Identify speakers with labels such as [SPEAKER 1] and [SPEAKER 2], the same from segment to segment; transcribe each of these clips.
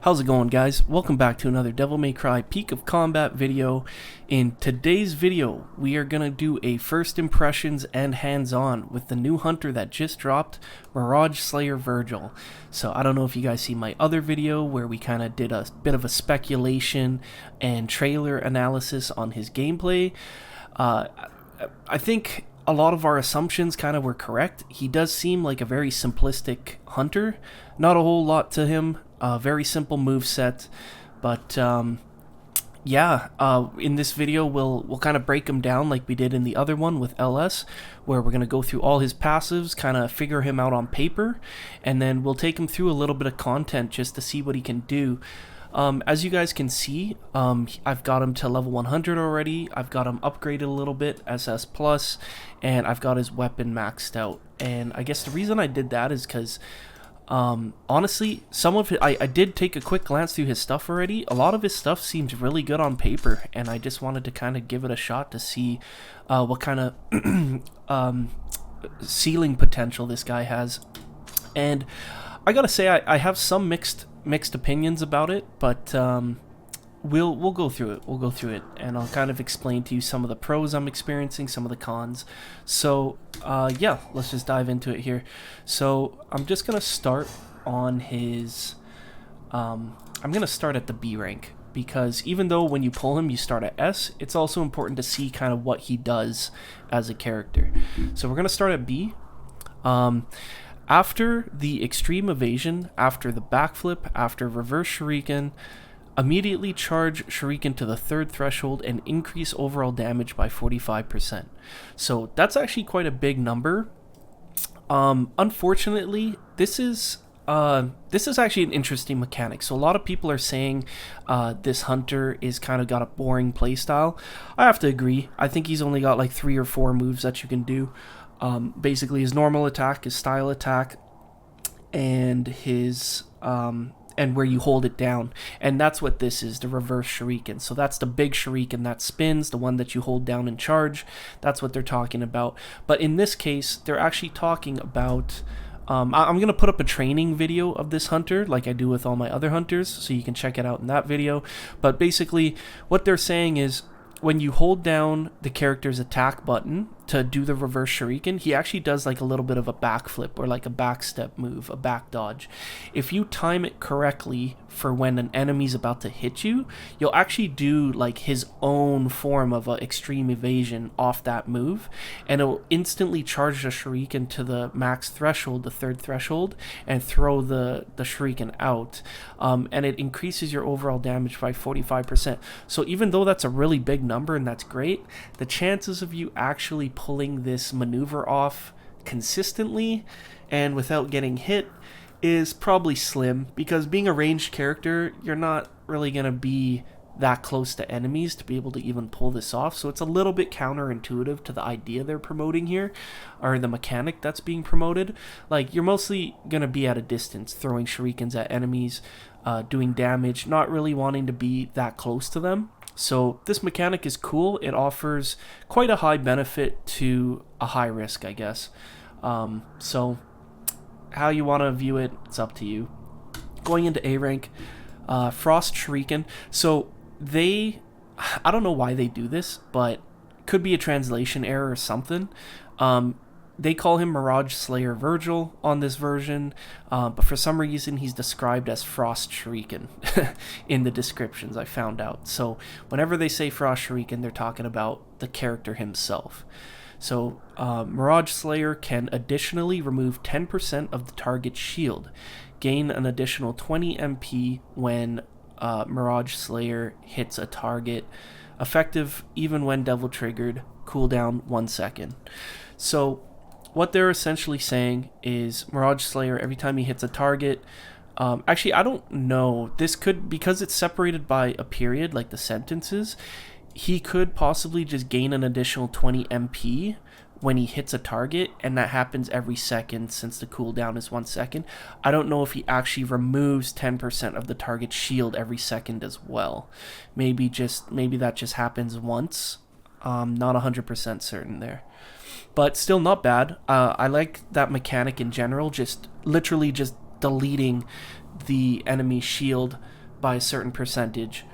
[SPEAKER 1] How's it going, guys? Welcome back to another Devil May Cry Peak of Combat video. In today's video, we are going to do a first impressions and hands-on with the new hunter that just dropped, Mirage Slayer Vergil. So I don't know if you guys see my other video where we kind of did a bit of a speculation and trailer analysis on his gameplay. I think a lot of our assumptions kind of were correct. He does seem like a very simplistic hunter. Not a whole lot to him. Very simple moveset, but in this video we'll kind of break him down like we did in the other one with LS, where we're going to go through all his passives, kind of figure him out on paper, and then we'll take him through a little bit of content just to see what he can do. As you guys can see, I've got him to level 100 already. I've got him upgraded a little bit, SS+, and I've got his weapon maxed out. And I guess the reason I did that is because honestly, some of it, I did take a quick glance through his stuff already. A lot of his stuff seems really good on paper, and I just wanted to kind of give it a shot to see what kind of ceiling potential this guy has. And I gotta say, I have some mixed opinions about it, but we'll go through it. We'll go through it, and I'll kind of explain to you some of the pros I'm experiencing, some of the cons. So yeah, let's just dive into it here. So I'm just gonna start on his I'm gonna start at the B rank, because even though when you pull him you start at S, it's also important to see kind of what he does as a character. So we're gonna start at B. After the extreme evasion, after the backflip, after reverse shuriken, immediately charge shuriken to the third threshold and increase overall damage by 45%. So that's actually quite a big number. Unfortunately, this is actually an interesting mechanic. So a lot of people are saying this hunter is kind of got a boring playstyle. I have to agree. I think he's only got like 3 or 4 moves that you can do. Basically his normal attack, his style attack, and his and where you hold it down, and that's what this is, the reverse shuriken. So that's the big shuriken that spins, the one that you hold down and charge. That's what they're talking about. But in this case, they're actually talking about I'm going to put up a training video of this hunter like I do with all my other hunters, so you can check it out in that video. But basically what they're saying is, when you hold down the character's attack button to do the reverse shuriken, he actually does like a little bit of a backflip or like a backstep move, a back dodge. If you time it correctly for when an enemy's about to hit you, you'll actually do like his own form of an extreme evasion off that move, and it'll instantly charge the shuriken to the max threshold, the third threshold, and throw the shuriken out. And it increases your overall damage by 45%. So even though that's a really big number and that's great, the chances of you actually pulling this maneuver off consistently and without getting hit is probably slim, because being a ranged character, you're not really going to be that close to enemies to be able to even pull this off. So it's a little bit counterintuitive to the idea they're promoting here, or the mechanic that's being promoted. Like, you're mostly going to be at a distance, throwing shurikens at enemies, doing damage, not really wanting to be that close to them. So this mechanic is cool. It offers quite a high benefit to a high risk, I guess. So how you want to view it, it's up to you. Going into A rank, Frost Shuriken. So I don't know why they do this, but could be a translation error or something. They call him Mirage Slayer Vergil on this version, but for some reason he's described as Frost Shuriken in the descriptions, I found out. So whenever they say Frost Shuriken, they're talking about the character himself. So Mirage Slayer can additionally remove 10% of the target's shield, gain an additional 20 MP when Mirage Slayer hits a target, effective even when devil triggered, cooldown 1 second. So what they're essentially saying is Mirage Slayer, every time he hits a target, actually I don't know, this could, because it's separated by a period like the sentences, he could possibly just gain an additional 20 MP when he hits a target, and that happens every second since the cooldown is 1 second. I don't know if he actually removes 10% of the target's shield every second as well. Maybe that just happens once. Not 100% certain there. But still not bad. I like that mechanic in general, just literally just deleting the enemy shield by a certain percentage,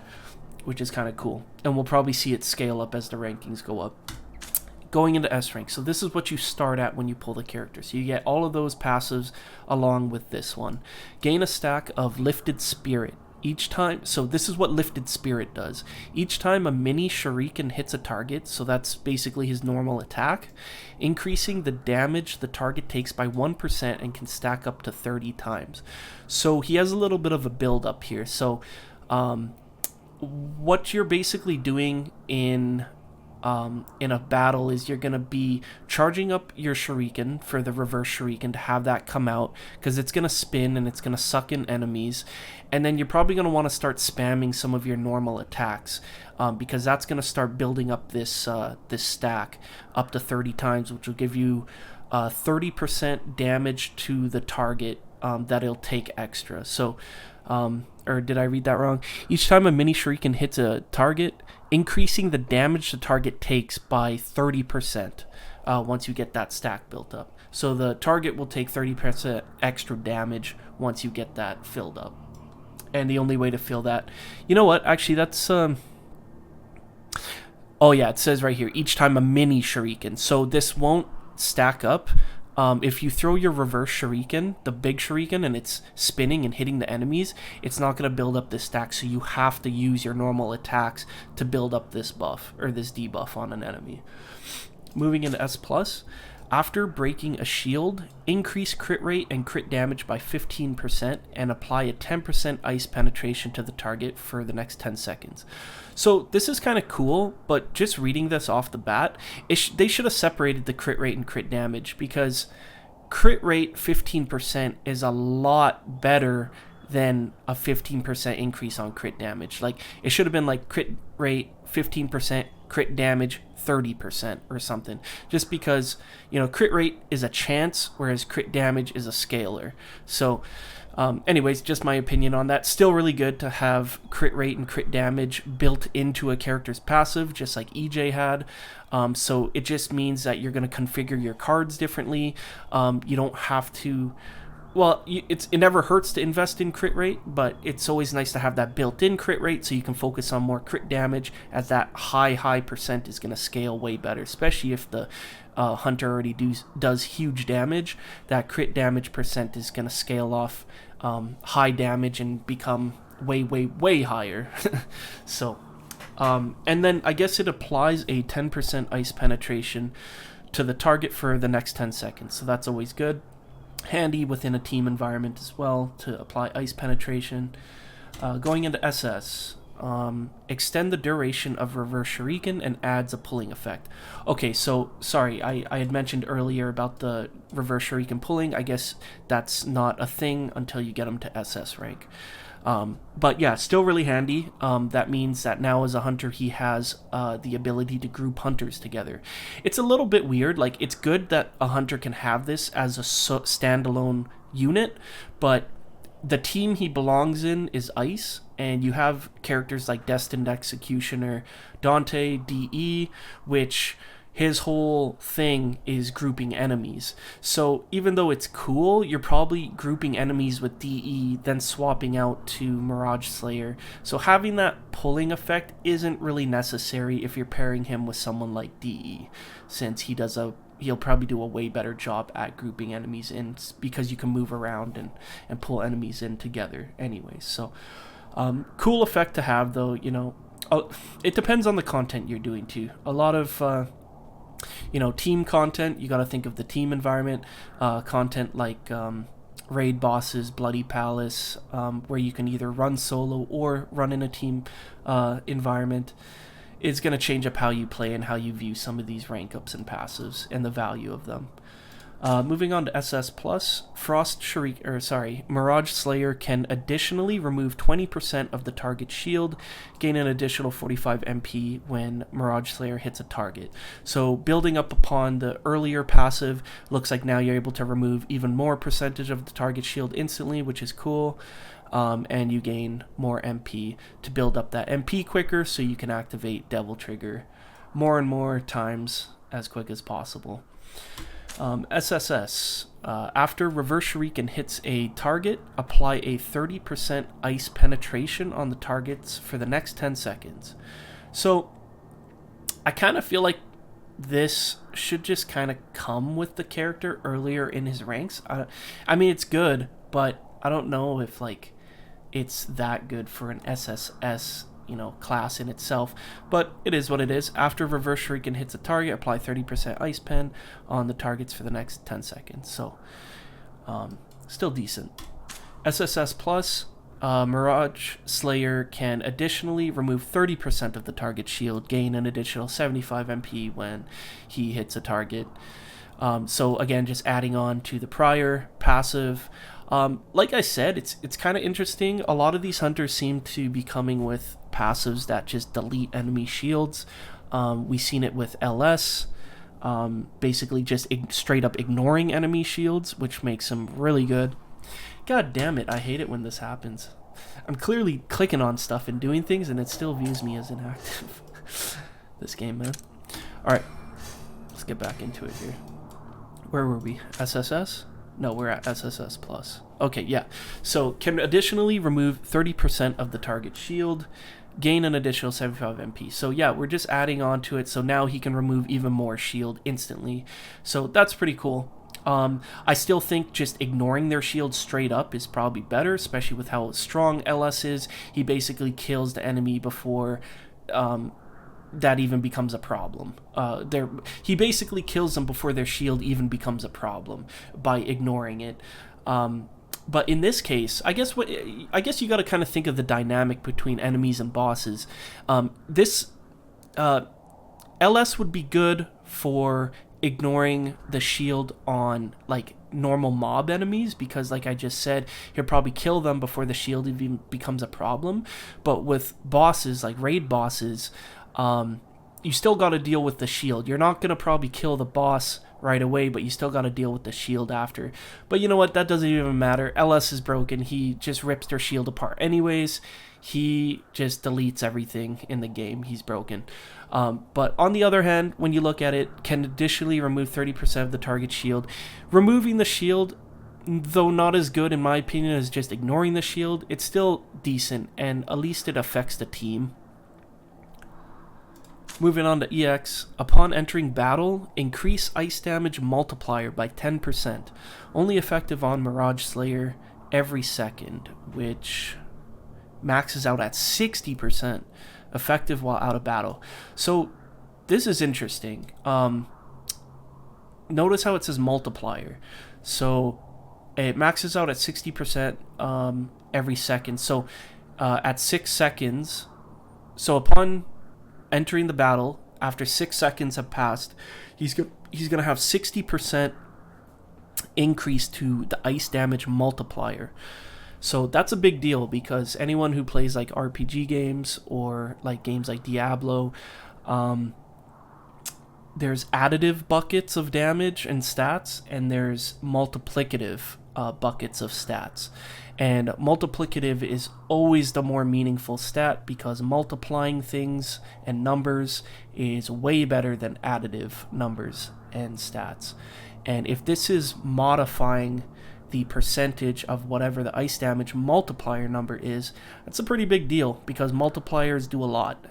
[SPEAKER 1] which is kind of cool. And we'll probably see it scale up as the rankings go up. Going into S rank, so this is what you start at when you pull the character. So you get all of those passives along with this one. Gain a stack of Lifted Spirit. Each time, so this is what Lifted Spirit does. Each time a mini shuriken hits a target, so that's basically his normal attack, increasing the damage the target takes by 1% and can stack up to 30 times. So he has a little bit of a build up here. So what you're basically doing in a battle is you're going to be charging up your shuriken for the reverse shuriken to have that come out, because it's going to spin and it's going to suck in enemies. And then you're probably going to want to start spamming some of your normal attacks, because that's going to start building up this this stack up to 30 times, which will give you 30% damage to the target that it'll take extra. So or did I read that wrong? Each time a mini shuriken hits a target, increasing the damage the target takes by 30% once you get that stack built up. So the target will take 30% extra damage once you get that filled up. And the only way to fill that... You know what? Actually, that's... Oh yeah, it says right here, each time a mini shuriken. So this won't stack up. If you throw your reverse shuriken, the big shuriken, and it's spinning and hitting the enemies, it's not going to build up this stack, so you have to use your normal attacks to build up this buff, or this debuff on an enemy. Moving into S+, after breaking a shield, increase crit rate and crit damage by 15% and apply a 10% ice penetration to the target for the next 10 seconds. So this is kind of cool, but just reading this off the bat, they should have separated the crit rate and crit damage, because crit rate 15% is a lot better than a 15% increase on crit damage. Like, it should have been like crit rate 15%, crit damage 30% or something, just because, you know, crit rate is a chance, whereas crit damage is a scalar. So anyways, just my opinion on that. Still really good to have crit rate and crit damage built into a character's passive, just like EJ had. So it just means that you're going to configure your cards differently. You don't have to... Well, it never hurts to invest in crit rate, but it's always nice to have that built-in crit rate so you can focus on more crit damage, as that high percent is going to scale way better, especially if the hunter already does huge damage. That crit damage percent is going to scale off high damage and become way higher. So, and then I guess it applies a 10% ice penetration to the target for the next 10 seconds, so that's always good. Handy within a team environment as well to apply ice penetration. Going into SS, extend the duration of reverse shuriken and adds a pulling effect. Okay, so sorry, I had mentioned earlier about the reverse shuriken pulling. I guess that's not a thing until you get them to SS rank. But yeah, still really handy. That means that now as a hunter, he has the ability to group hunters together. It's a little bit weird. Like, it's good that a hunter can have this as a standalone unit, but the team he belongs in is Ice, and you have characters like Destined Executioner, Dante, DE, which... his whole thing is grouping enemies. So even though it's cool, you're probably grouping enemies with DE, then swapping out to Mirage Slayer. So having that pulling effect isn't really necessary if you're pairing him with someone like DE, since he'll probably do a way better job at grouping enemies in, because you can move around and pull enemies in together anyways. So cool effect to have, though. You know, it depends on the content you're doing too. A lot of team content, you got to think of the team environment. Content like raid bosses, Bloody Palace, where you can either run solo or run in a team environment, is going to change up how you play and how you view some of these rank ups and passives and the value of them. Moving on to SS+, Mirage Slayer can additionally remove 20% of the target's shield, gain an additional 45 MP when Mirage Slayer hits a target. So building up upon the earlier passive, looks like now you're able to remove even more percentage of the target shield instantly, which is cool. And you gain more MP to build up that MP quicker, so you can activate Devil Trigger more and more times as quick as possible. SSS, After Reverse Shuriken hits a target, apply a 30% ice penetration on the targets for the next 10 seconds. So I kind of feel like this should just kind of come with the character earlier in his ranks. I mean, it's good, but I don't know if like it's that good for an SSS, class in itself. But it is what it is. After Reverse Shuriken hits a target, apply 30% ice pen on the targets for the next 10 seconds. So, still decent. SSS Plus, Mirage Slayer can additionally remove 30% of the target shield, gain an additional 75 MP when he hits a target. So again, just adding on to the prior passive. Like I said, it's kind of interesting. A lot of these hunters seem to be coming with passives that just delete enemy shields. We've seen it with LS, basically just straight up ignoring enemy shields, which makes them really good. God damn it, I hate it when this happens. I'm clearly clicking on stuff and doing things, and it still views me as inactive. This game, man. Alright, let's get back into it here. Where were we? SSS? No, we're at SSS Plus. Okay, yeah. So, can additionally remove 30% of the target shield, gain an additional 75 MP. So, yeah, we're just adding on to it, so now he can remove even more shield instantly. So, that's pretty cool. I still think just ignoring their shield straight up is probably better, especially with how strong LS is. He basically kills the enemy before that even becomes a problem. He basically kills them before their shield even becomes a problem by ignoring it. But in this case, I guess you got to kind of think of the dynamic between enemies and bosses. This LS would be good for ignoring the shield on like normal mob enemies, because like I just said, he'll probably kill them before the shield even becomes a problem. But with bosses, like raid bosses, you still got to deal with the shield. You're not going to probably kill the boss right away, but you still got to deal with the shield after. But you know what? That doesn't even matter. LS is broken. He just rips their shield apart anyways. He just deletes everything in the game. He's broken. But on the other hand, when you look at it, can additionally remove 30% of the target shield. Removing the shield, though not as good in my opinion as just ignoring the shield, it's still decent, and at least it affects the team. Moving on to EX, upon entering battle, increase ice damage multiplier by 10%, only effective on Mirage Slayer every second, which maxes out at 60%, effective while out of battle. So this is interesting. Notice how it says multiplier. So it maxes out at 60% every second. So at 6 seconds, so upon entering the battle, after 6 seconds have passed, he's gonna have 60% increase to the ice damage multiplier. So that's a big deal, because anyone who plays like RPG games or like games like Diablo, there's additive buckets of damage and stats, and there's multiplicative buckets of stats. And multiplicative is always the more meaningful stat, because multiplying things and numbers is way better than additive numbers and stats. And if this is modifying the percentage of whatever the ice damage multiplier number is, that's a pretty big deal, because multipliers do a lot.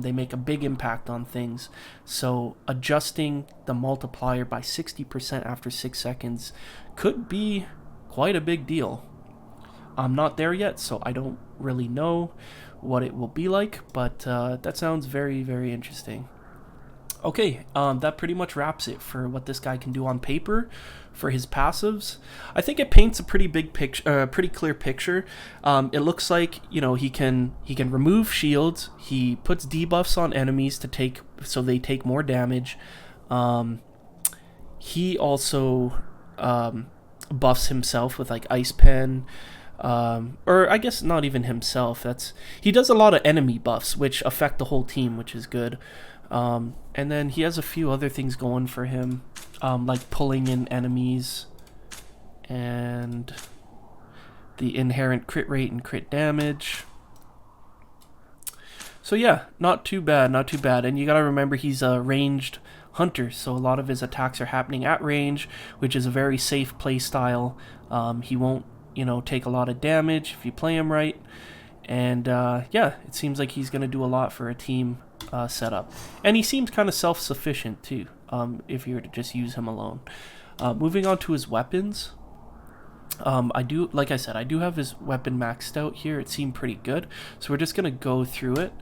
[SPEAKER 1] They make a big impact on things. So adjusting the multiplier by 60% after 6 seconds could be quite a big deal. I'm not there yet, so I don't really know what it will be like, but that sounds very, very interesting. Okay, that pretty much wraps it for what this guy can do on paper for his passives. I think it paints a pretty big picture, pretty clear picture. It looks like, he can remove shields. He puts debuffs on enemies so they take more damage. He also buffs himself with like Ice Pen. Or I guess not even himself. He does a lot of enemy buffs, which affect the whole team, which is good. And then he has a few other things going for him, like pulling in enemies and the inherent crit rate and crit damage. So yeah, not too bad. And you gotta remember he's ranged hunter, so a lot of his attacks are happening at range, which is a very safe play style. He won't, take a lot of damage if you play him right. And yeah, it seems like he's going to do a lot for a team setup. And he seems kind of self-sufficient too, if you were to just use him alone. Moving on to his weapons. Like I said, I do have his weapon maxed out here. It seemed pretty good. So we're just going to go through it.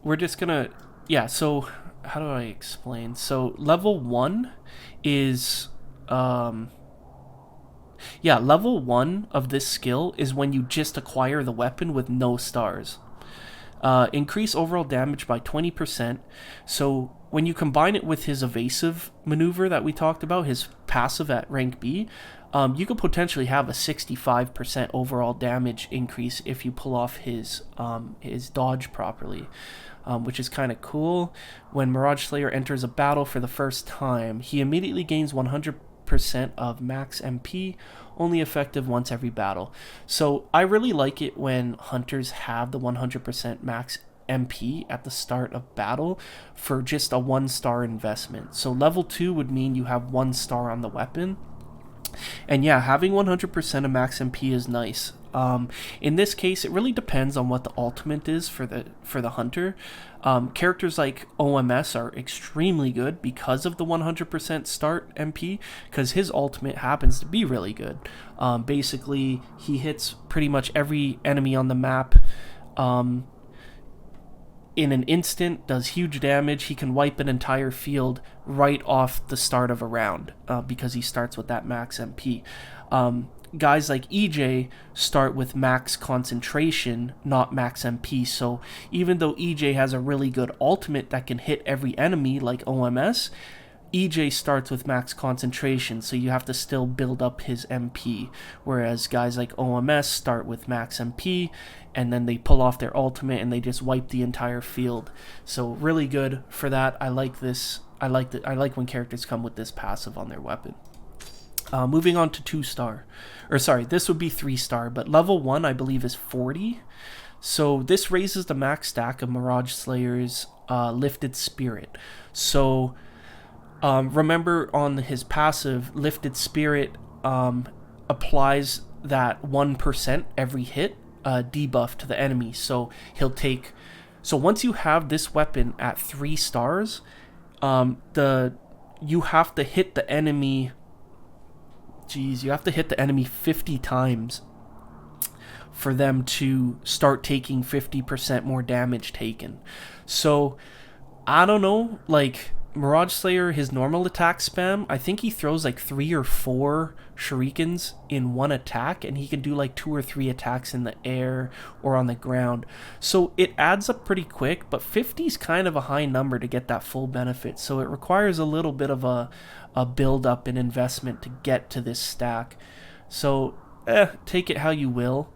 [SPEAKER 1] We're just going to, yeah, so how do I explain? So level 1 is, level 1 of this skill is when you just acquire the weapon with no stars. Increase overall damage by 20%. So when you combine it with his evasive maneuver that we talked about, his passive at rank B, you could potentially have a 65% overall damage increase if you pull off his dodge properly, which is kind of cool. When Mirage Slayer enters a battle for the first time, he immediately gains 100% of max MP, only effective once every battle. So I really like it when hunters have the 100% max MP at the start of battle for just a 1-star investment. So level 2 would mean you have 1 star on the weapon. And yeah, having 100% of max MP is nice. In this case, it really depends on what the ultimate is for the hunter. Characters like OMS are extremely good because of the 100% start MP, because his ultimate happens to be really good. Basically, he hits pretty much every enemy on the map in an instant, does huge damage. He can wipe an entire field right off the start of a round because he starts with that max MP. Guys like EJ start with max concentration, not max MP. So even though EJ has a really good ultimate that can hit every enemy like OMS, EJ starts with max concentration, so you have to still build up his MP, whereas guys like OMS start with max MP, and then they pull off their ultimate and they just wipe the entire field. So really good for that. I like this. I like when characters come with this passive on their weapon. Moving on to 2-star, or sorry, this would be 3-star, but level 1 I believe is 40. So this raises the max stack of Mirage Slayer's Lifted Spirit. So remember, on his passive, Lifted Spirit applies that 1% every hit debuff to the enemy. So once you have this weapon at 3 stars, you have to hit the enemy. You have to hit the enemy 50 times for them to start taking 50% more damage taken. So I don't know, like Mirage Slayer, his normal attack spam, I think he throws like 3 or 4 shurikens in one attack, and he can do like 2 or 3 attacks in the air or on the ground. So it adds up pretty quick, but 50 is kind of a high number to get that full benefit. So it requires a little bit of a build up and investment to get to this stack. So take it how you will.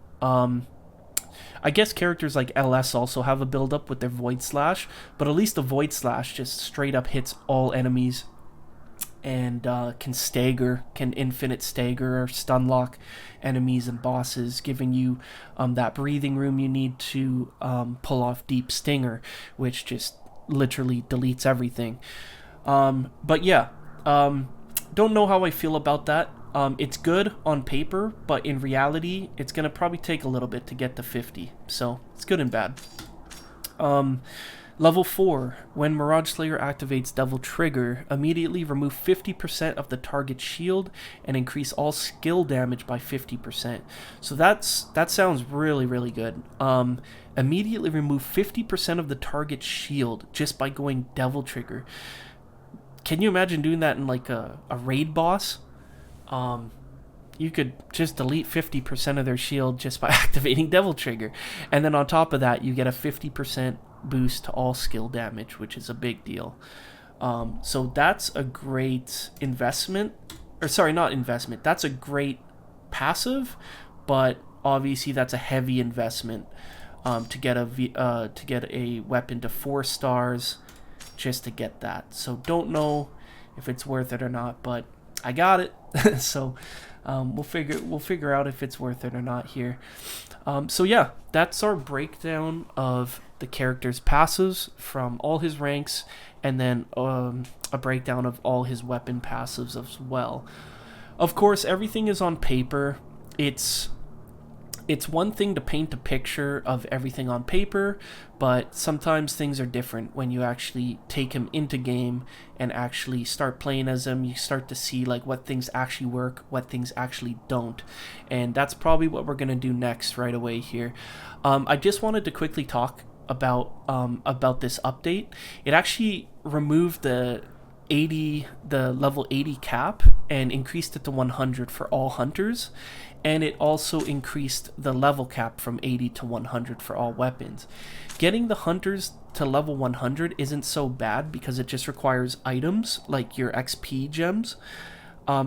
[SPEAKER 1] I guess characters like LS also have a build up with their Void Slash, but at least the Void Slash just straight up hits all enemies and can infinite stagger or stun lock enemies and bosses, giving you that breathing room you need to pull off Deep Stinger, which just literally deletes everything. But yeah, don't know how I feel about that. It's good on paper, but in reality, it's going to probably take a little bit to get to 50. So it's good and bad. Level 4. When Mirage Slayer activates Devil Trigger, immediately remove 50% of the target shield and increase all skill damage by 50%. So that sounds really, really good. Immediately remove 50% of the target shield just by going Devil Trigger. Can you imagine doing that in like a raid boss? You could just delete 50% of their shield just by activating Devil Trigger. And then on top of that, you get a 50% boost to all skill damage, which is a big deal. So that's a great investment. Or sorry, not investment. That's a great passive, but obviously that's a heavy investment to get a weapon to 4 stars just to get that. So don't know if it's worth it or not, but I got it. So we'll figure out if it's worth it or not here. So yeah, that's our breakdown of the character's passives from all his ranks and then a breakdown of all his weapon passives as well. Of course, everything is on paper. It's one thing to paint a picture of everything on paper, but sometimes things are different when you actually take him into game and actually start playing as him. You start to see like what things actually work, what things actually don't, and that's probably what we're gonna do next right away here. I just wanted to quickly talk about this update. It actually removed the level 80 cap and increased it to 100 for all hunters, and it also increased the level cap from 80 to 100 for all weapons. Getting the hunters to level 100 isn't so bad because it just requires items like your XP gems.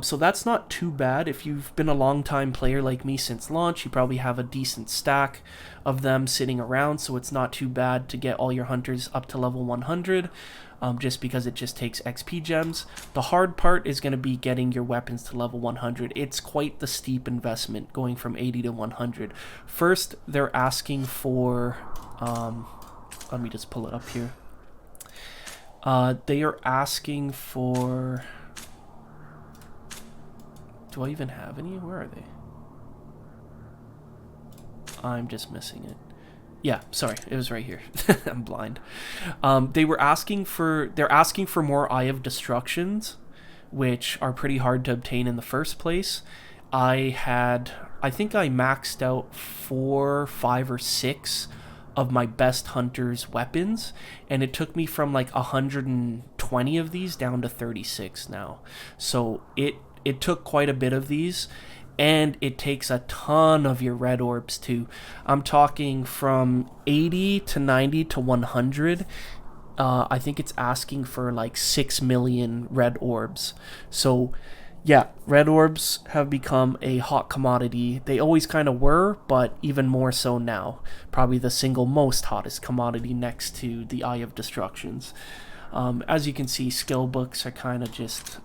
[SPEAKER 1] So that's not too bad. If you've been a long time player like me since launch, you probably have a decent stack of them sitting around, so it's not too bad to get all your hunters up to level 100, just because it just takes XP gems. The hard part is going to be getting your weapons to level 100. It's quite the steep investment going from 80 to 100. First, they're asking for... let me just pull it up here. They are asking for... Do I even have any? Where are they? I'm just missing it. Yeah, sorry, it was right here. I'm blind. They're asking for more Eye of Destructions, which are pretty hard to obtain in the first place. I think I maxed out 4, 5, or 6 of my best hunter's weapons, and it took me from like 120 of these down to 36 now. So it took quite a bit of these, and it takes a ton of your red orbs too. I'm talking from 80 to 90 to 100. I think it's asking for like 6 million red orbs. So yeah, red orbs have become a hot commodity. They always kind of were, but even more so now. Probably the single most hottest commodity next to the Eye of Destructions. As you can see, skill books are kind of just...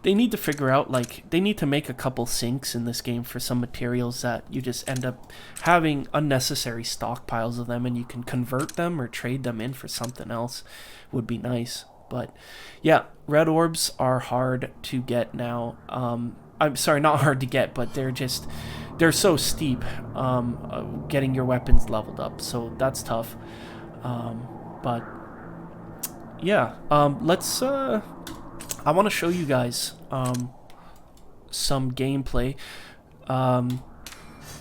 [SPEAKER 1] They need to figure out, like, they need to make a couple sinks in this game for some materials that you just end up having unnecessary stockpiles of them, and you can convert them or trade them in for something else. Would be nice. But yeah, red orbs are hard to get now. I'm sorry, not hard to get, but they're so steep, getting your weapons leveled up, so that's tough. But yeah, I want to show you guys some gameplay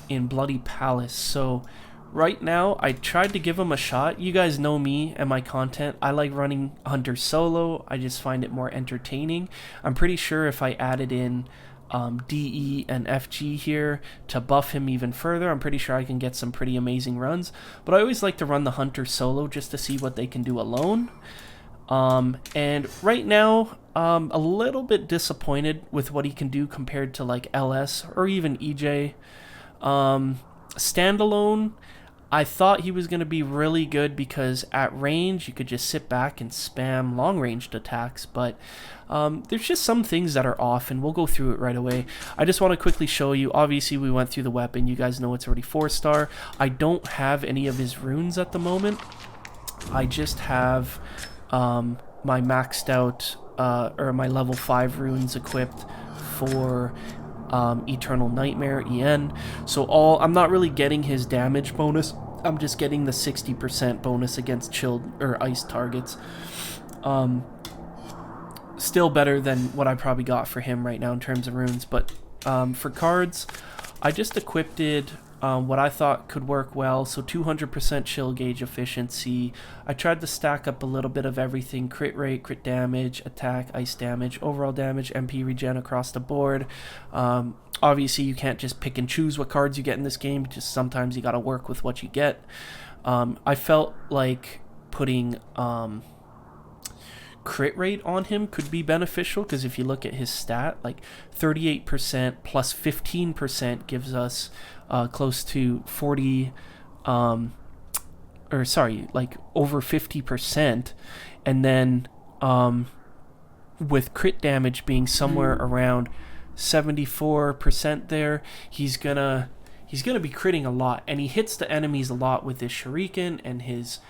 [SPEAKER 1] in Bloody Palace. So right now, I tried to give him a shot. You guys know me and my content. I like running Hunter solo. I just find it more entertaining. I'm pretty sure if I added in DE and FG here to buff him even further, I'm pretty sure I can get some pretty amazing runs. But I always like to run the Hunter solo just to see what they can do alone. And right now, a little bit disappointed with what he can do compared to like LS or even EJ. Standalone, I thought he was going to be really good because at range you could just sit back and spam long-ranged attacks, but there's just some things that are off, and we'll go through it right away. I just want to quickly show you. Obviously, we went through the weapon. You guys know it's already 4-star. I don't have any of his runes at the moment. I just have my maxed out or my level 5 runes equipped for Eternal Nightmare EN. So I'm not really getting his damage bonus. I'm just getting the 60% bonus against chilled or ice targets. Still better than what I probably got for him right now in terms of runes. But for cards, I just equipped what I thought could work well. So 200% chill gauge efficiency. I tried to stack up a little bit of everything: crit rate, crit damage, attack, ice damage, overall damage, MP regen across the board. Obviously, you can't just pick and choose what cards you get in this game. Just sometimes you got to work with what you get. I felt like putting crit rate on him could be beneficial, because if you look at his stat, like 38% plus 15% gives us close to 40, or sorry, like over 50%, and then with crit damage being somewhere around 74% there, he's gonna he's going to be critting a lot, and he hits the enemies a lot with his shuriken and his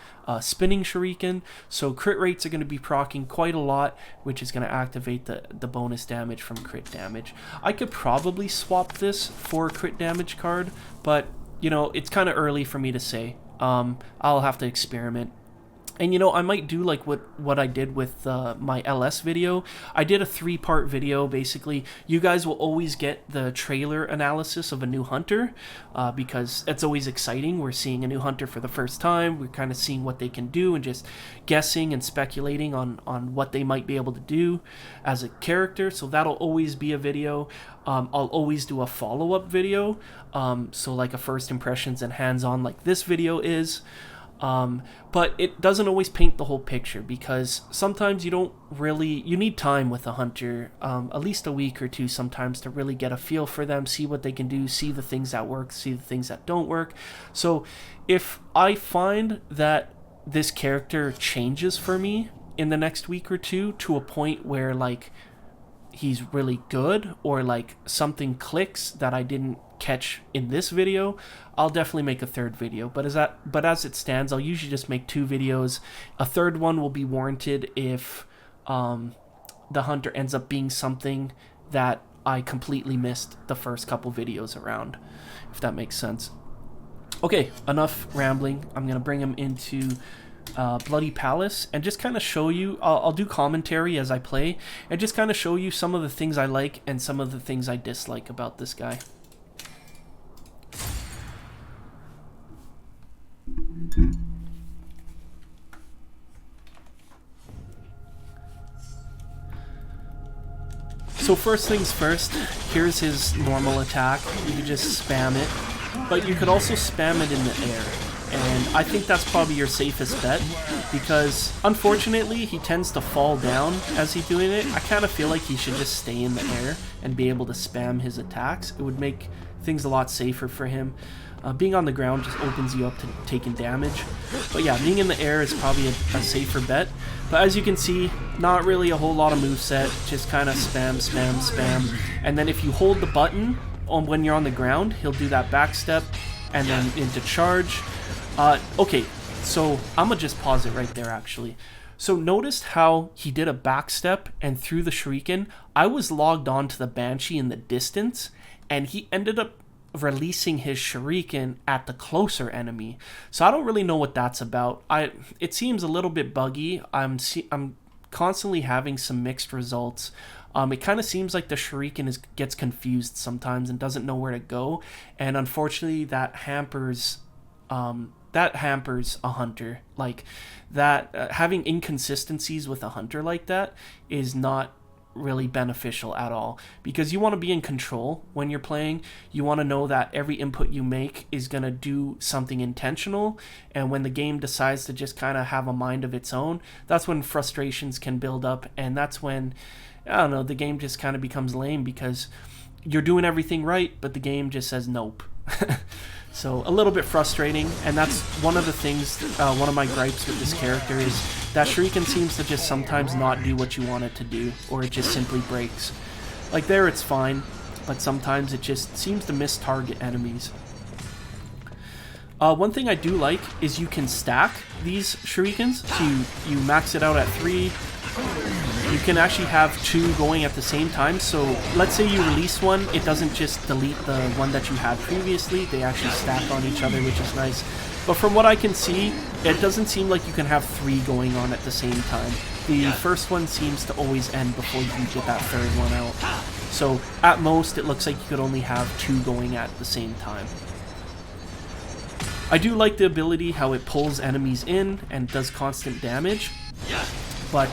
[SPEAKER 1] spinning shuriken, so crit rates are going to be proccing quite a lot, which is going to activate the bonus damage from crit damage. I could probably swap this for a crit damage card, but you know, it's kind of early for me to say. I'll have to experiment. And you know, I might do like what I did with my LS video. I did a 3-part video. Basically, you guys will always get the trailer analysis of a new hunter, because it's always exciting. We're seeing a new hunter for the first time. We're kind of seeing what they can do and just guessing and speculating on what they might be able to do as a character. So that'll always be a video. I'll always do a follow-up video, so like a first impressions and hands-on like this video is. But it doesn't always paint the whole picture, because sometimes you need time with a hunter, at least a week or two sometimes, to really get a feel for them, see what they can do, see the things that work, see the things that don't work. So if I find that this character changes for me in the next week or two to a point where like he's really good, or like something clicks that I didn't catch in this video, I'll definitely make a third video. But as it stands, I'll usually just make 2 videos. A third one will be warranted if the hunter ends up being something that I completely missed the first couple videos around, if that makes sense. Okay, enough rambling. I'm gonna bring him into Bloody Palace and just kind of show you, I'll do commentary as I play and just kind of show you some of the things I like and some of the things I dislike about this guy. So first things first, here's his normal attack. You can just spam it, but you could also spam it in the air. And I think that's probably your safest bet, because unfortunately he tends to fall down as he's doing it. I kind of feel like he should just stay in the air and be able to spam his attacks. It would make things a lot safer for him. Being on the ground just opens you up to taking damage. But yeah, being in the air is probably a safer bet. But as you can see, not really a whole lot of moveset, just kind of spam, spam, spam. And then if you hold the button when you're on the ground, he'll do that back step and then into charge. Okay, so I'm gonna just pause it right there actually. So notice how he did a back step and threw the shuriken. I was logged on to the Banshee in the distance, and he ended up releasing his shuriken at the closer enemy. So I don't really know what that's about. It seems a little bit buggy. I'm constantly having some mixed results. It kind of seems like the shuriken gets confused sometimes and doesn't know where to go, and unfortunately that hampers a hunter. Like that, having inconsistencies with a hunter like that is not really beneficial at all, because you want to be in control when you're playing. You want to know that every input you make is going to do something intentional, and when the game decides to just kind of have a mind of its own, that's when frustrations can build up, and that's when, I don't know, the game just kind of becomes lame, because you're doing everything right but the game just says nope. So a little bit frustrating, and that's one of the things, one of my gripes with this character is that shuriken seems to just sometimes not do what you want it to do, or it just simply breaks. Like there it's fine, but sometimes it just seems to miss target enemies. One thing I do like is you can stack these shurikens, so you max it out at 3. You can actually have 2 going at the same time. So let's say you release one, it doesn't just delete the one that you had previously. They actually stack on each other, which is nice. But from what I can see, it doesn't seem like you can have 3 going on at the same time. The first one seems to always end before you can get that third one out. So at most, it looks like you could only have 2 going at the same time. I do like the ability how it pulls enemies in and does constant damage. But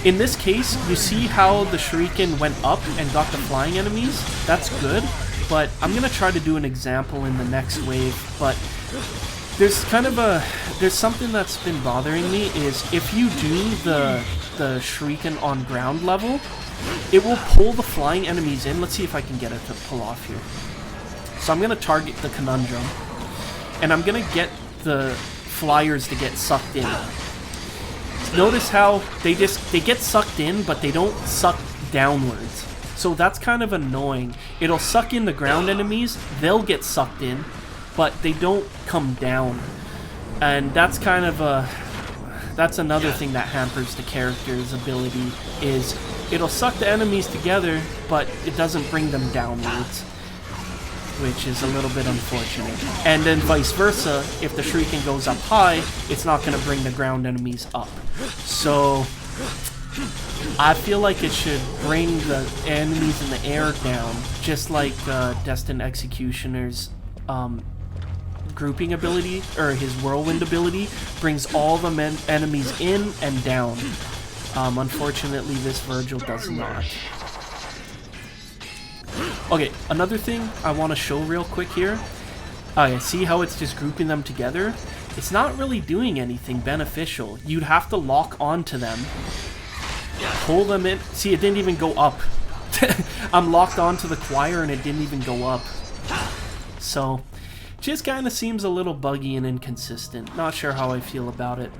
[SPEAKER 1] in this case, you see how the shuriken went up and got the flying enemies? That's good, but I'm going to try to do an example in the next wave. But there's something that's been bothering me is if you do the shuriken on ground level, it will pull the flying enemies in. Let's see if I can get it to pull off here. So I'm going to target the conundrum, and I'm going to get the flyers to get sucked in. Notice how they get sucked in, but they don't suck downwards. So that's kind of annoying. It'll suck in the ground enemies, they'll get sucked in, but they don't come down. And that's kind of that's another thing that hampers the character's ability, is it'll suck the enemies together, but it doesn't bring them downwards, which is a little bit unfortunate. And then vice versa, if the shuriken goes up high, it's not going to bring the ground enemies up. So I feel like it should bring the enemies in the air down, just like Destined Executioner's grouping ability, or his whirlwind ability, brings all the enemies in and down. Unfortunately, this Vergil does not. Okay, another thing I want to show real quick here. See how it's just grouping them together? It's not really doing anything beneficial. You'd have to lock onto them, pull them in. See, it didn't even go up. I'm locked onto the choir and it didn't even go up. So, just kind of seems a little buggy and inconsistent. Not sure how I feel about it.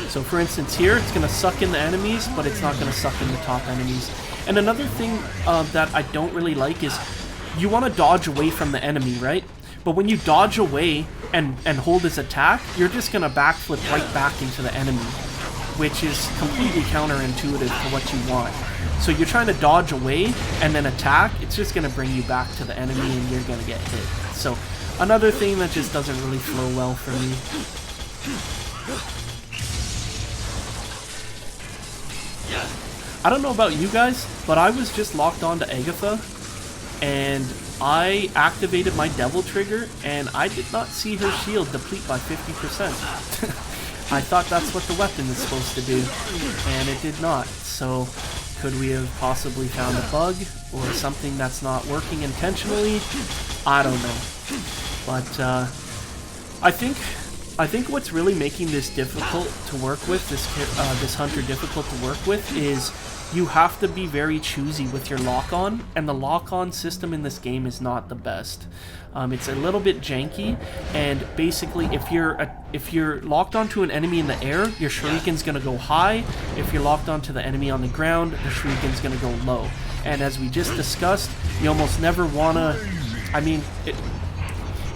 [SPEAKER 1] So for instance here, it's going to suck in the enemies, but it's not going to suck in the top enemies. And another thing that I don't really like is, you want to dodge away from the enemy, right? But when you dodge away and hold his attack, you're just going to backflip right back into the enemy, which is completely counterintuitive to what you want. So you're trying to dodge away and then attack, it's just going to bring you back to the enemy and you're going to get hit. So another thing that just doesn't really flow well for me. I don't know about you guys, but I was just locked onto Agatha and I activated my devil trigger and I did not see her shield deplete by 50%. I thought that's what the weapon is supposed to do, and it did not. So could we have possibly found a bug or something that's not working intentionally? I don't know. But I think what's really making this difficult to work with, this hunter difficult to work with, is you have to be very choosy with your lock-on, and the lock-on system in this game is not the best. It's a little bit janky, and basically if you're locked onto an enemy in the air, your shuriken's gonna go high. If you're locked onto the enemy on the ground, the shuriken's gonna go low. And as we just discussed, you almost never wanna, I mean,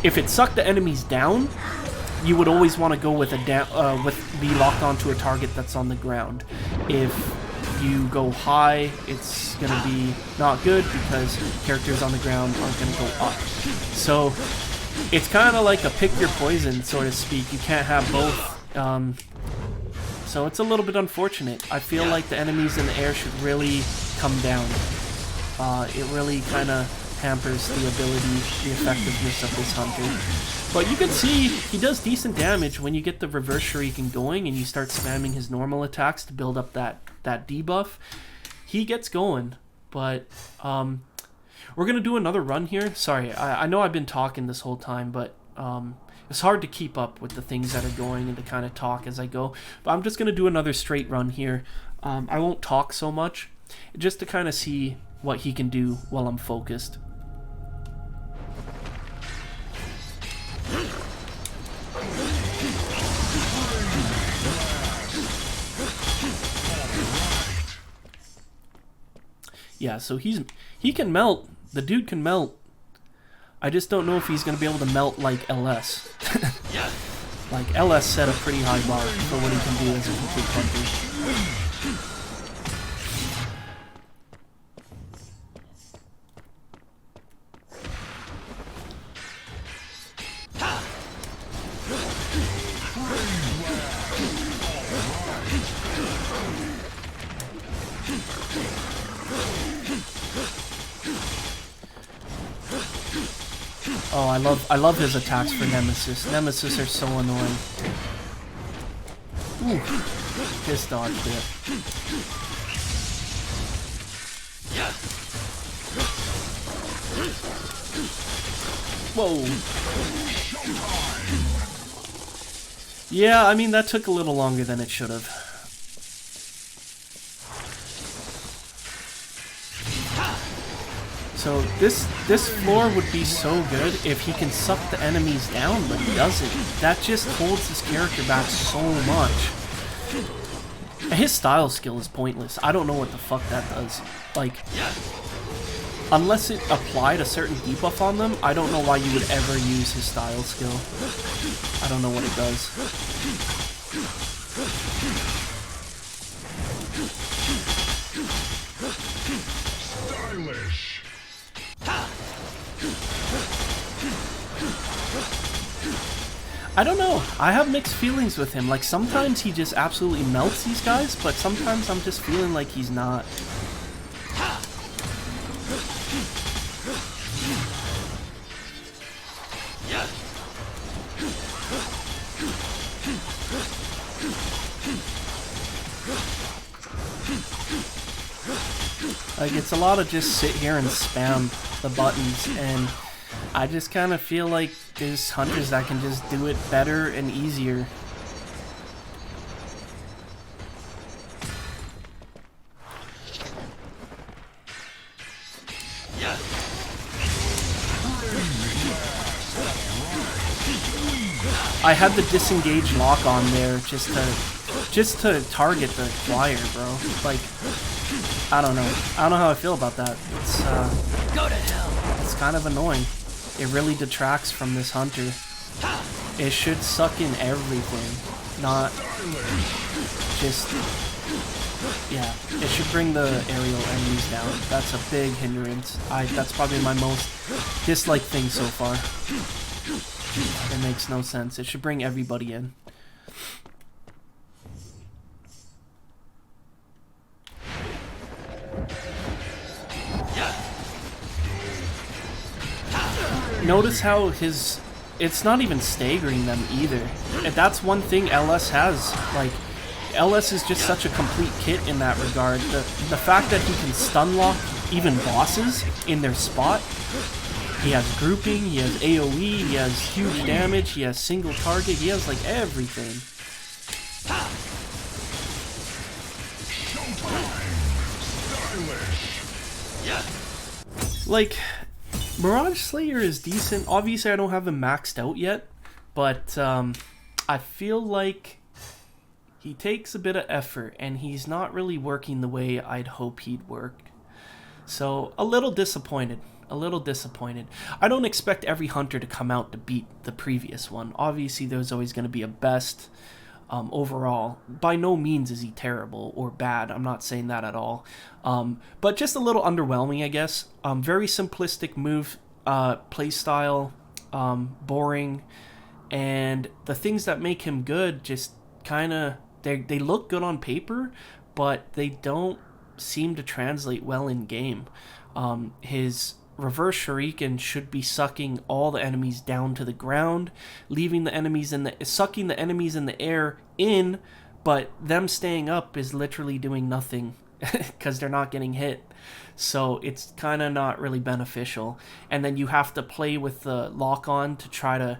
[SPEAKER 1] if it sucked the enemies down, you would always want to go with be locked onto a target that's on the ground. If you go high, it's going to be not good because characters on the ground aren't going to go up. So it's kind of like a pick your poison, so to speak. You can't have both. So it's a little bit unfortunate. I feel like the enemies in the air should really come down. It really kind of hampers the effectiveness of this hunter. But you can see he does decent damage when you get the reverse shuriken going and you start spamming his normal attacks to build up that debuff. He gets going, but we're gonna do another run here. Sorry, I know I've been talking this whole time, but it's hard to keep up with the things that are going and to kind of talk as I go. But I'm just gonna do another straight run here. I won't talk so much, just to kind of see what he can do while I'm focused. Yeah, so he can melt. The dude can melt. I just don't know if he's going to be able to melt like LS. Like, LS set a pretty high bar for what he can do as a complete hunter. Oh, I love his attacks for Nemesis. Nemesis are so annoying. Ooh, just dodged it. Whoa. Yeah, I mean, that took a little longer than it should have. So this floor would be so good if he can suck the enemies down, but he doesn't. That just holds his character back so much. His style skill is pointless. I don't know what the fuck that does. Like, unless it applied a certain debuff on them, I don't know why you would ever use his style skill. I don't know what it does.
[SPEAKER 2] Stylish.
[SPEAKER 1] I don't know. I have mixed feelings with him. Like, sometimes he just absolutely melts these guys, but sometimes I'm just feeling like he's not. Like, it's a lot of just sit here and spam the buttons, and I just kind of feel like there's hunters that can just do it better and easier. I had the disengage lock on there just to target the flyer, bro. Like, I don't know. I don't know how I feel about that. It's
[SPEAKER 3] Go to hell.
[SPEAKER 1] It's kind of annoying. It really detracts from this hunter. It should suck in everything, not just, yeah, it should bring the aerial enemies down. That's a big hindrance. That's probably my most disliked thing so far. It makes no sense. It should bring everybody in. Notice how it's not even staggering them either. And that's one thing LS has. Like, LS is just such a complete kit in that regard. The fact that he can stun lock even bosses in their spot. He has grouping, he has AoE, he has huge damage, he has single target, he has like everything. Like, Mirage Slayer is decent. Obviously, I don't have him maxed out yet, but I feel like he takes a bit of effort, and he's not really working the way I'd hope he'd work. So, a little disappointed. A little disappointed. I don't expect every hunter to come out to beat the previous one. Obviously, there's always going to be a best. Overall, by no means is he terrible or bad. I'm not saying that at all. But just a little underwhelming, I guess. Very simplistic move, play style, boring, and the things that make him good just kind of, they look good on paper, but they don't seem to translate well in game. His reverse shuriken should be sucking all the enemies down to the ground, leaving the enemies sucking the enemies in the air in, but them staying up is literally doing nothing because they're not getting hit. So it's kind of not really beneficial. And then you have to play with the lock on to try to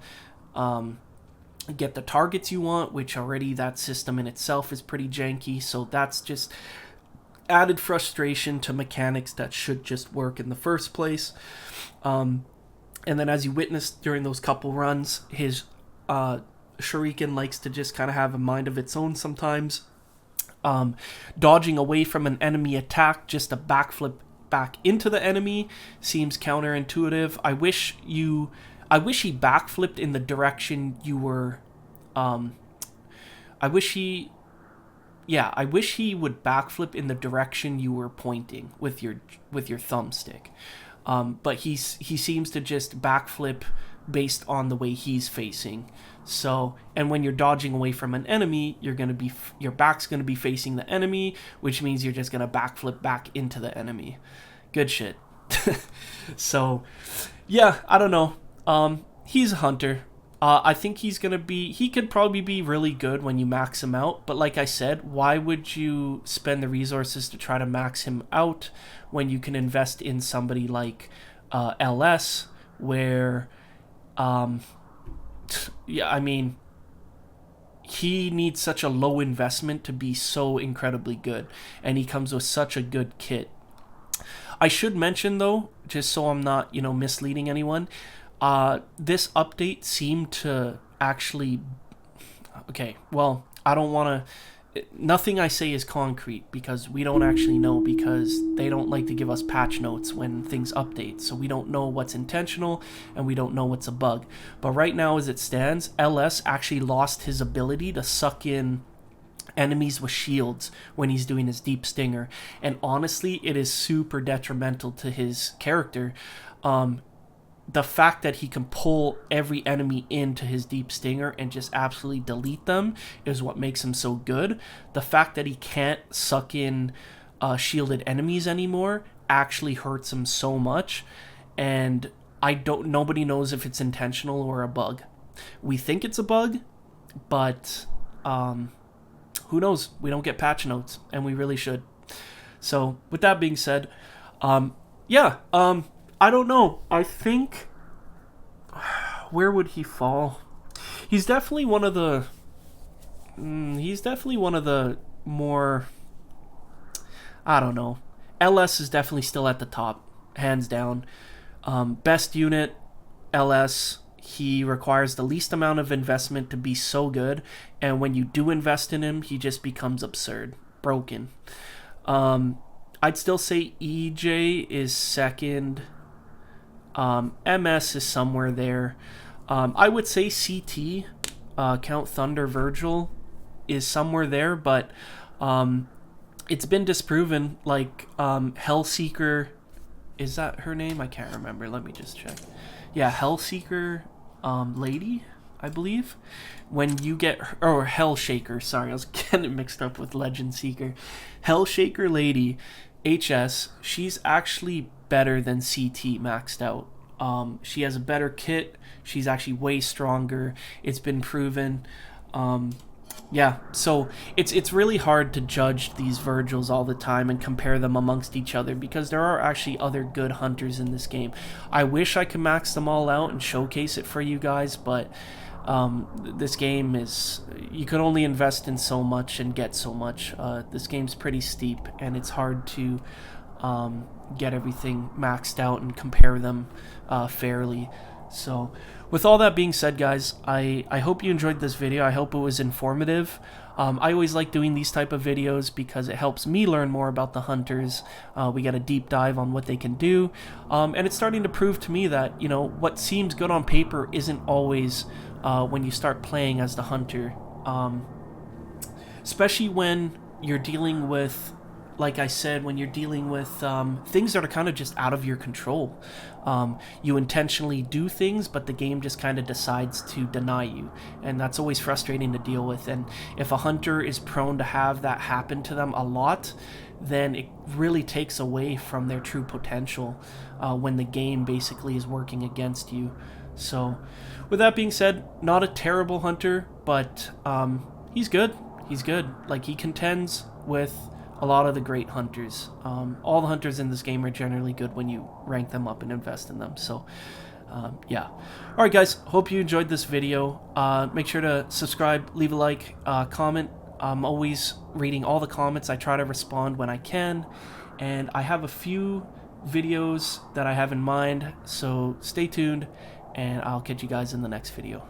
[SPEAKER 1] get the targets you want, which already that system in itself is pretty janky. So that's just added frustration to mechanics that should just work in the first place. And then as you witnessed during those couple runs, his shuriken likes to just kind of have a mind of its own sometimes. Dodging away from an enemy attack just to backflip back into the enemy seems counterintuitive. I wish he backflipped in the direction you were I wish he would backflip in the direction you were pointing with your thumbstick. But he seems to just backflip based on the way he's facing. So, and when you're dodging away from an enemy, your back's gonna be facing the enemy, which means you're just gonna backflip back into the enemy. Good shit. So, yeah, I don't know. He's a hunter. I think he could probably be really good when you max him out, but like I said, why would you spend the resources to try to max him out when you can invest in somebody like LS, where, yeah, I mean, he needs such a low investment to be so incredibly good, and he comes with such a good kit. I should mention, though, just so I'm not, misleading anyone, this update seemed to actually... Okay, well, I don't want to... nothing I say is concrete because we don't actually know, because they don't like to give us patch notes when things update. So we don't know what's intentional and we don't know what's a bug. But right now as it stands, LS actually lost his ability to suck in enemies with shields when he's doing his deep stinger. And honestly, it is super detrimental to his character. The fact that he can pull every enemy into his deep stinger and just absolutely delete them is what makes him so good. The fact that he can't suck in shielded enemies anymore actually hurts him so much, and nobody knows if it's intentional or a bug. We think it's a bug, but who knows? We don't get patch notes, and we really should. So with that being said, I don't know. I think, where would he fall? He's definitely one of the more, I don't know. LS is definitely still at the top, hands down. Best unit, LS. He requires the least amount of investment to be so good, and when you do invest in him, he just becomes absurd, broken. I'd still say EJ is second. MS is somewhere there. I would say CT, Count Thunder Vergil, is somewhere there, but it's been disproven. Like Hellseeker, is that her name? I can't remember. Let me just check. Yeah, Hellseeker lady, I believe. When you get or Hellshaker, sorry, I was getting mixed up with Legend Seeker. Hellshaker lady, HS, she's actually better than CT maxed out. She has a better kit. She's actually way stronger. It's been proven. Yeah, so it's really hard to judge these Vergils all the time and compare them amongst each other, because there are actually other good hunters in this game. I wish I could max them all out and showcase it for you guys, but this game is, you can only invest in so much and get so much. This game's pretty steep, and it's hard to get everything maxed out and compare them fairly. So with all that being said, guys, I hope you enjoyed this video. I hope it was informative. I always like doing these type of videos because it helps me learn more about the hunters. We get a deep dive on what they can do, and it's starting to prove to me that, you know, what seems good on paper isn't always when you start playing as the hunter, especially when you're dealing with, like I said, when you're dealing with things that are kind of just out of your control. You intentionally do things, but the game just kind of decides to deny you, and that's always frustrating to deal with. And if a hunter is prone to have that happen to them a lot, then it really takes away from their true potential when the game basically is working against you. So with that being said, not a terrible hunter, but he's good. He's good. Like, he contends with a lot of the great hunters. All the hunters in this game are generally good when you rank them up and invest in them. So yeah. Alright guys, hope you enjoyed this video. Make sure to subscribe, leave a like, comment. I'm always reading all the comments. I try to respond when I can, and I have a few videos that I have in mind, so stay tuned, and I'll catch you guys in the next video.